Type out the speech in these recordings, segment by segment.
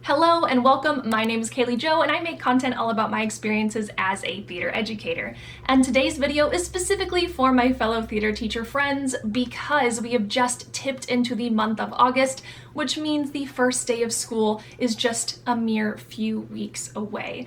Hello and welcome. My name is Kaylee Jo and I make content all about my experiences as a theater educator. And today's video is specifically for my fellow theater teacher friends because we have just tipped into the month of August, which means the first day of school is just a mere few weeks away.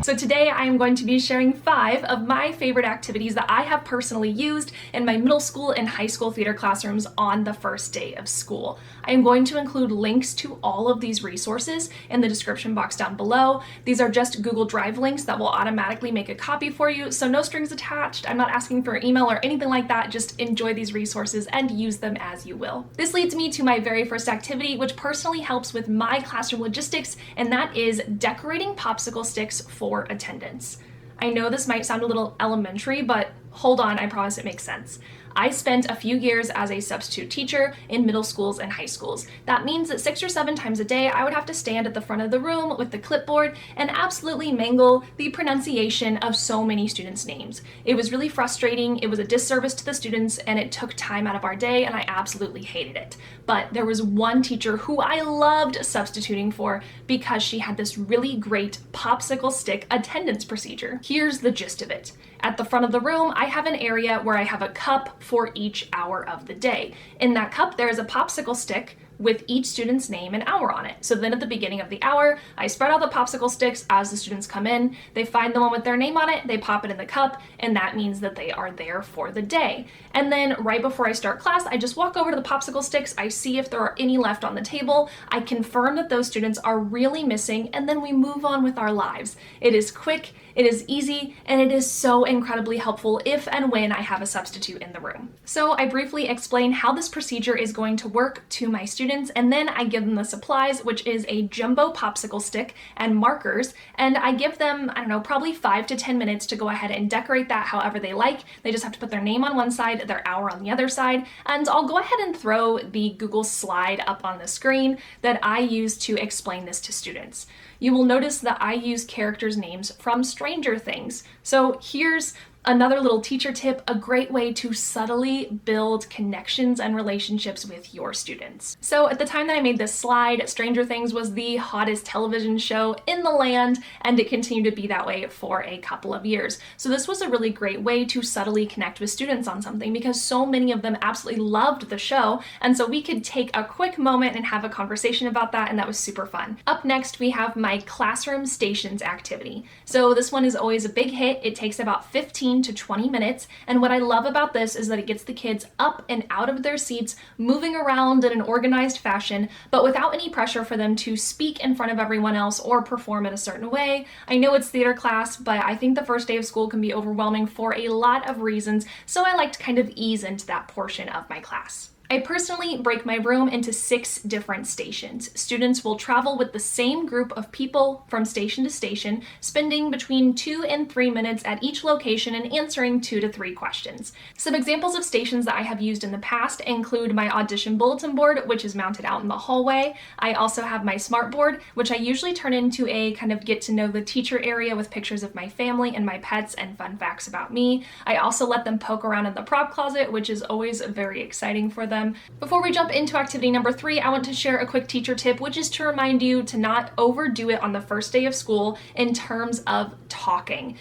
So today I am going to be sharing 5 of my favorite activities that I have personally used in my middle school and high school theater classrooms on the first day of school. I am going to include links to all of these resources in the description box down below. These are just Google Drive links that will automatically make a copy for you, so no strings attached. I'm not asking for an email or anything like that. Just enjoy these resources and use them as you will. This leads me to my very first activity, which personally helps with my classroom logistics, and that is decorating popsicle sticks for attendance. I know this might sound a little elementary, but hold on, I promise it makes sense. I spent a few years as a substitute teacher in middle schools and high schools. That means that 6 or 7 times a day, I would have to stand at the front of the room with the clipboard and absolutely mangle the pronunciation of so many students' names. It was really frustrating, it was a disservice to the students, and it took time out of our day, and I absolutely hated it. But there was one teacher who I loved substituting for because she had this really great popsicle stick attendance procedure. Here's the gist of it. At the front of the room, I have an area where I have a cup for each hour of the day. In that cup, there is a popsicle stick with each student's name and hour on it. So then at the beginning of the hour, I spread out the popsicle sticks as the students come in, they find the one with their name on it, they pop it in the cup, and that means that they are there for the day. And then right before I start class, I just walk over to the popsicle sticks, I see if there are any left on the table, I confirm that those students are really missing, and then we move on with our lives. It is quick, it is easy, and it is so incredibly helpful if and when I have a substitute in the room. So I briefly explain how this procedure is going to work to my students, and then I give them the supplies, which is a jumbo popsicle stick and markers, and I give them, I don't know, probably 5 to 10 minutes to go ahead and decorate that however they like. They just have to put their name on one side, their hour on the other side, and I'll go ahead and throw the Google slide up on the screen that I use to explain this to students. You will notice that I use characters' names from Stranger Things. So here's another little teacher tip, a great way to subtly build connections and relationships with your students. So at the time that I made this slide, Stranger Things was the hottest television show in the land, and it continued to be that way for a couple of years. So this was a really great way to subtly connect with students on something because so many of them absolutely loved the show, and so we could take a quick moment and have a conversation about that, and that was super fun. Up next, we have my classroom stations activity. So this one is always a big hit. It takes about 15 to 20 minutes, and what I love about this is that it gets the kids up and out of their seats, moving around in an organized fashion, but without any pressure for them to speak in front of everyone else or perform in a certain way. I know it's theater class, but I think the first day of school can be overwhelming for a lot of reasons, so I like to kind of ease into that portion of my class. I personally break my room into 6 different stations. Students will travel with the same group of people from station to station, spending between 2 and 3 minutes at each location and answering 2 to 3 questions. Some examples of stations that I have used in the past include my audition bulletin board, which is mounted out in the hallway. I also have my smart board, which I usually turn into a kind of get to know the teacher area with pictures of my family and my pets and fun facts about me. I also let them poke around in the prop closet, which is always very exciting for them. Before we jump into activity number 3, I want to share a quick teacher tip, which is to remind you to not overdo it on the first day of school in terms of talking.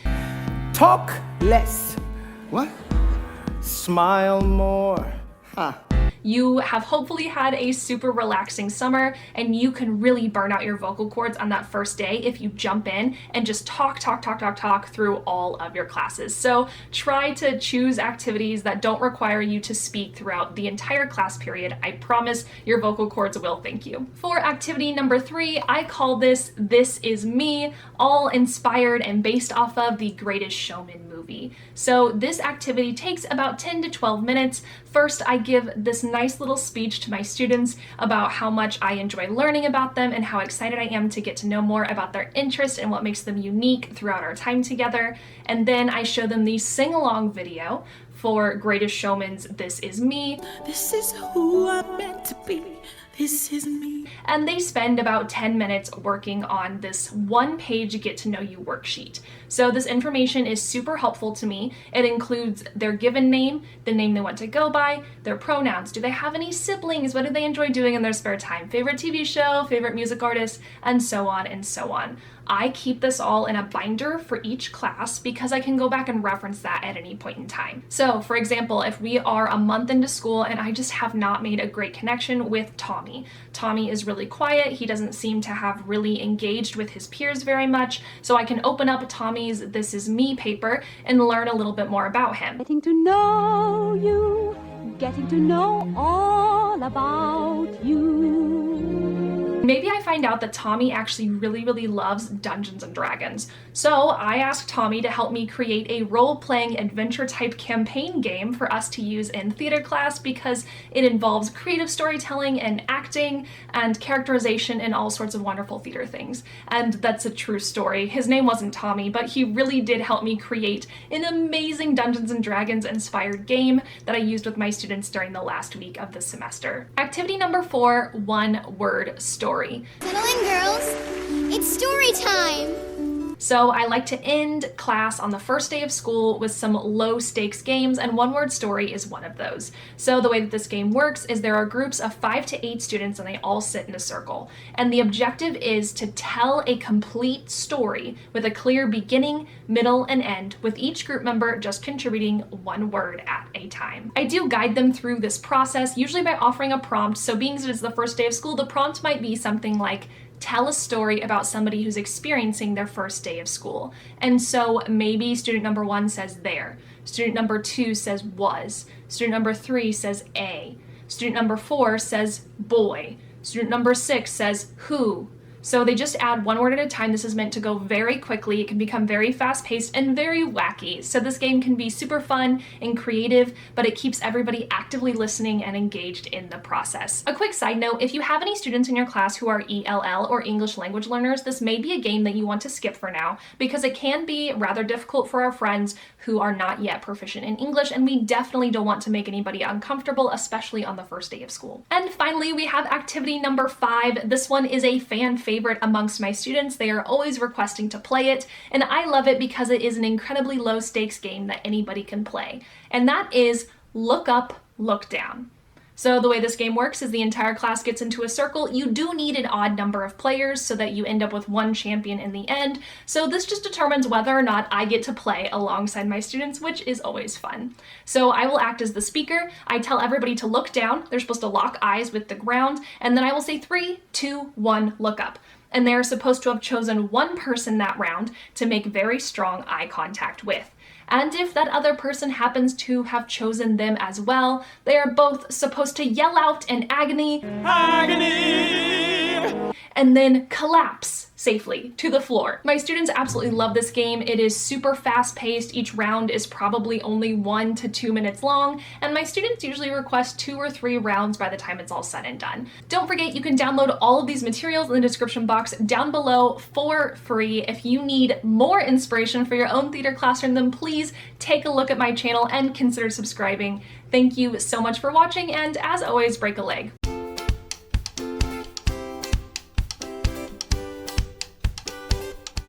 Talk less. What? Smile more. Huh. You have hopefully had a super relaxing summer, and you can really burn out your vocal cords on that first day if you jump in and just talk through all of your classes. So try to choose activities that don't require you to speak throughout the entire class period. I promise your vocal cords will thank you. For activity number 3, I call this This Is Me, all inspired and based off of The Greatest Showman movie. So this activity takes about 10 to 12 minutes. First, I give this nice little speech to my students about how much I enjoy learning about them and how excited I am to get to know more about their interest and what makes them unique throughout our time together. And then I show them the sing-along video for Greatest Showman's This Is Me. This is who I'm meant to be. This is me. And they spend about 10 minutes working on this one-page get to know you worksheet. So this information is super helpful to me. It includes their given name, the name they want to go by, their pronouns, do they have any siblings, what do they enjoy doing in their spare time, favorite TV show, favorite music artist, and so on and so on. I keep this all in a binder for each class because I can go back and reference that at any point in time. So for example, if we are a month into school and I just have not made a great connection with Tommy. Tommy is really quiet, he doesn't seem to have really engaged with his peers very much, so I can open up Tommy's This Is Me paper and learn a little bit more about him. Getting to know you, getting to know all about you. Maybe I find out that Tommy actually really loves Dungeons and Dragons. So I asked Tommy to help me create a role-playing adventure type campaign game for us to use in theater class because it involves creative storytelling and acting and characterization and all sorts of wonderful theater things. And that's a true story. His name wasn't Tommy, but he really did help me create an amazing Dungeons and Dragons inspired game that I used with my students during the last week of the semester. Activity number 4, one-word story. Settle in, girls. It's story time. So I like to end class on the first day of school with some low stakes games, and one word story is one of those. So the way that this game works is there are groups of 5 to 8 students and they all sit in a circle. And the objective is to tell a complete story with a clear beginning, middle, and end, with each group member just contributing one word at a time. I do guide them through this process, usually by offering a prompt. So being that it's the first day of school, the prompt might be something like, tell a story about somebody who's experiencing their first day of school. And so maybe student number 1 says there, student number 2 says was, student number 3 says a, student number 4 says boy, student number 6 says who. So they just add one word at a time. This is meant to go very quickly. It can become very fast-paced and very wacky. So this game can be super fun and creative, but it keeps everybody actively listening and engaged in the process. A quick side note, if you have any students in your class who are ELL or English language learners, this may be a game that you want to skip for now because it can be rather difficult for our friends who are not yet proficient in English, and we definitely don't want to make anybody uncomfortable, especially on the first day of school. And finally, we have activity number 5. This one is a fan favorite amongst my students. They are always requesting to play it, and I love it because it is an incredibly low stakes game that anybody can play. And that is look up, look down. So the way this game works is the entire class gets into a circle. You do need an odd number of players so that you end up with one champion in the end. So this just determines whether or not I get to play alongside my students, which is always fun. So I will act as the speaker. I tell everybody to look down. They're supposed to lock eyes with the ground. And then I will say 3, 2, 1, look up. And they're supposed to have chosen one person that round to make very strong eye contact with. And if that other person happens to have chosen them as well, they are both supposed to yell out in agony, agony, and then collapse safely to the floor. My students absolutely love this game. It is super fast paced. Each round is probably only 1 to 2 minutes long, and my students usually request 2 or 3 rounds by the time it's all said and done. Don't forget, you can download all of these materials in the description box down below for free. If you need more inspiration for your own theater classroom, then please take a look at my channel and consider subscribing. Thank you so much for watching, and as always, break a leg.